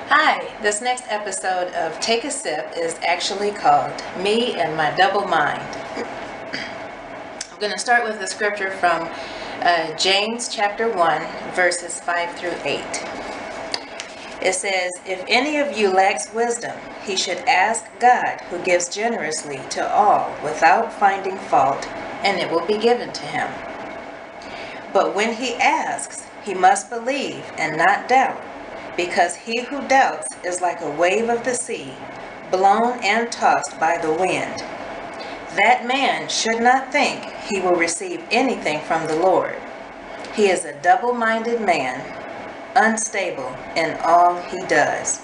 Hi, this next episode of Take a Sip is actually called Me and My Double Mind. I'm going to start with the scripture from James chapter 1, verses 5 through 8. It says, "If any of you lacks wisdom, he should ask God, who gives generously to all without finding fault, and it will be given to him. But when he asks, he must believe and not doubt, because he who doubts is like a wave of the sea, blown and tossed by the wind. That man should not think he will receive anything from the Lord. He is a double-minded man, unstable in all he does."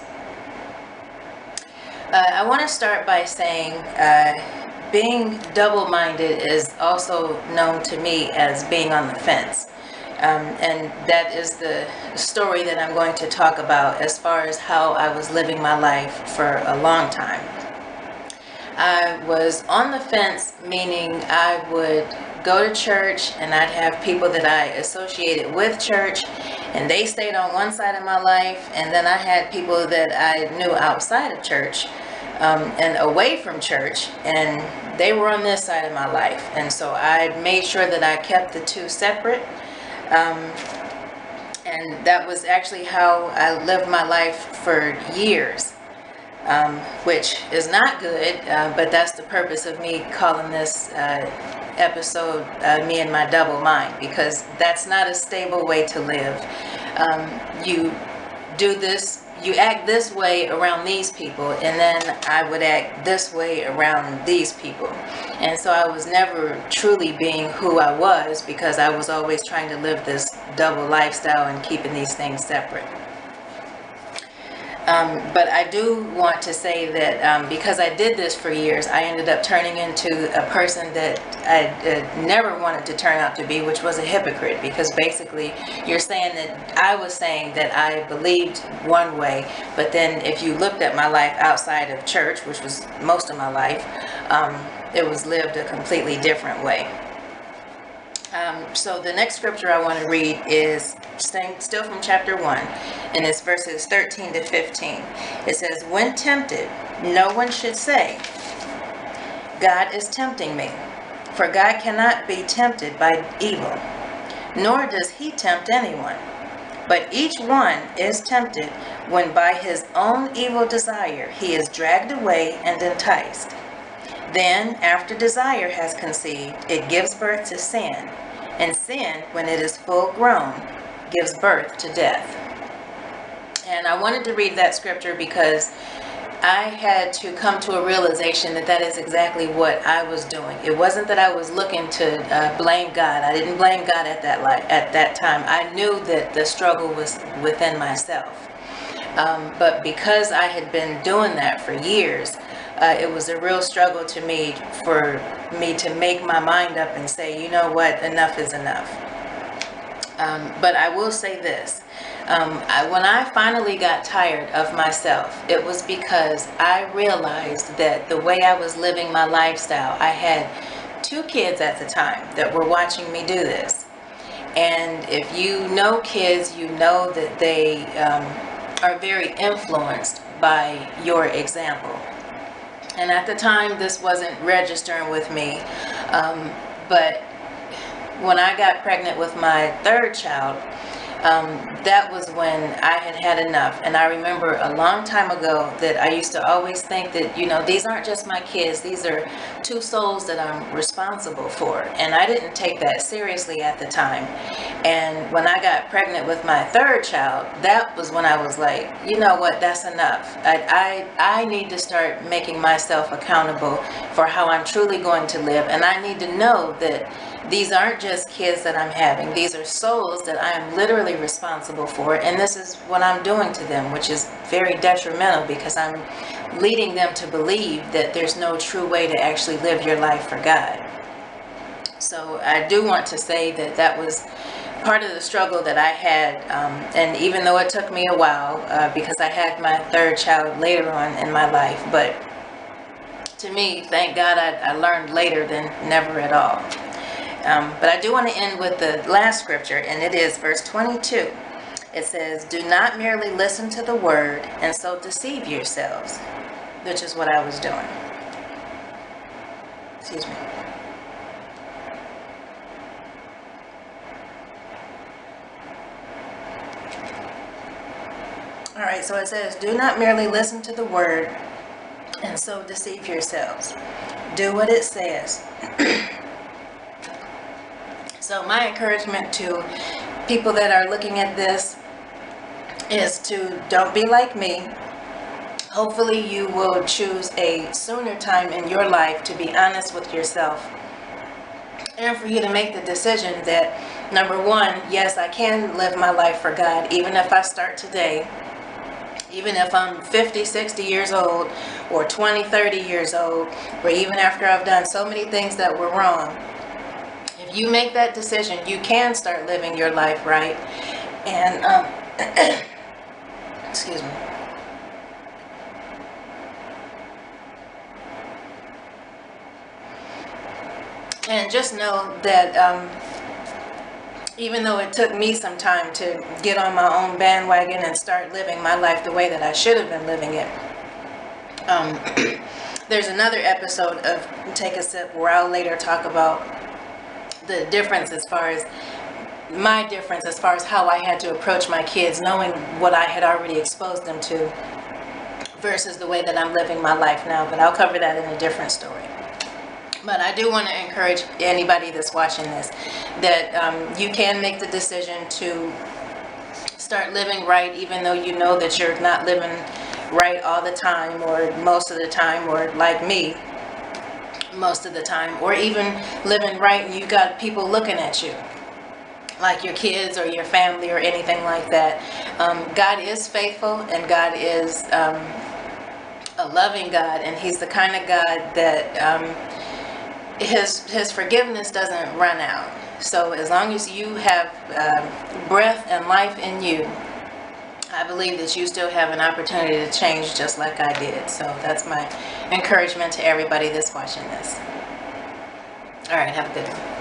I want to start by saying being double-minded is also known to me as being on the fence. And that is the story that I'm going to talk about as far as how I was living my life for a long time. I was on the fence, meaning I would go to church and I'd have people that I associated with church, and they stayed on one side of my life, and then I had people that I knew outside of church and away from church, and they were on this side of my life. And so I made sure that I kept the two separate. And that was actually how I lived my life for years, which is not good, but that's the purpose of me calling this episode Me and My Double Mind, because that's not a stable way to live. You do this, you act this way around these people, and then I would act this way around these people. And so I was never truly being who I was, because I was always trying to live this double lifestyle and keeping these things separate. But I do want to say that because I did this for years, I ended up turning into a person that I never wanted to turn out to be, which was a hypocrite. Because basically, you're saying that I was saying that I believed one way, but then if you looked at my life outside of church, which was most of my life, it was lived a completely different way. So the next scripture I want to read is still from chapter 1, and it's verses 13 to 15. It says, "When tempted, no one should say, 'God is tempting me,' for God cannot be tempted by evil, nor does he tempt anyone. But each one is tempted when by his own evil desire he is dragged away and enticed. Then, after desire has conceived, it gives birth to sin. And sin, when it is full grown, gives birth to death." And I wanted to read that scripture because I had to come to a realization that that is exactly what I was doing. It wasn't that I was looking to blame God. I didn't blame God at that time. I knew that the struggle was within myself. But because I had been doing that for years, it was a real struggle to me for me to make my mind up and say, you know what, enough is enough. But I will say this. When I finally got tired of myself, it was because I realized that the way I was living my lifestyle, I had 2 kids at the time that were watching me do this. And if you know kids, you know that they are very influenced by your example. And at the time, this wasn't registering with me. But when I got pregnant with my 3rd child, that was when I had enough. And I remember a long time ago that I used to always think that, you know, these aren't just my kids, these are 2 souls that I'm responsible for. And I didn't take that seriously at the time. And when I got pregnant with my 3rd child, that was when I was like, you know what, that's enough. I need to start making myself accountable for how I'm truly going to live. And I need to know that these aren't just kids that I'm having. These are souls that I am literally responsible for, and this is what I'm doing to them, which is very detrimental, because I'm leading them to believe that there's no true way to actually live your life for God. So I do want to say that that was part of the struggle that I had, and even though it took me a while, because I had my 3rd child later on in my life, but to me, thank God I learned later than never at all. But I do want to end with the last scripture, and it is verse 22. It says, do not merely listen to the word and so deceive yourselves, which is what I was doing. Excuse me. All right, so it says, do not merely listen to the word and so deceive yourselves. Do what it says. So my encouragement to people that are looking at this is to don't be like me. Hopefully you will choose a sooner time in your life to be honest with yourself, and for you to make the decision that, number one, yes, I can live my life for God, even if I start today, even if I'm 50, 60 years old, or 20, 30 years old, or even after I've done so many things that were wrong. If you make that decision, you can start living your life right. And, excuse me. And just know that even though it took me some time to get on my own bandwagon and start living my life the way that I should have been living it, there's another episode of Take a Sip where I'll later talk about the difference as far as my difference as far as how I had to approach my kids, knowing what I had already exposed them to versus the way that I'm living my life now. But I'll cover that in a different story. But I do want to encourage anybody that's watching this that you can make the decision to start living right, even though you know that you're not living right all the time, or most of the time, or like me, most of the time, or even living right and you got people looking at you, like your kids or your family or anything like that. God is faithful, and God is a loving God, and He's the kind of God that His forgiveness doesn't run out. So as long as you have breath and life in you, I believe that you still have an opportunity to change just like I did. So that's my encouragement to everybody that's watching this. All right, have a good one.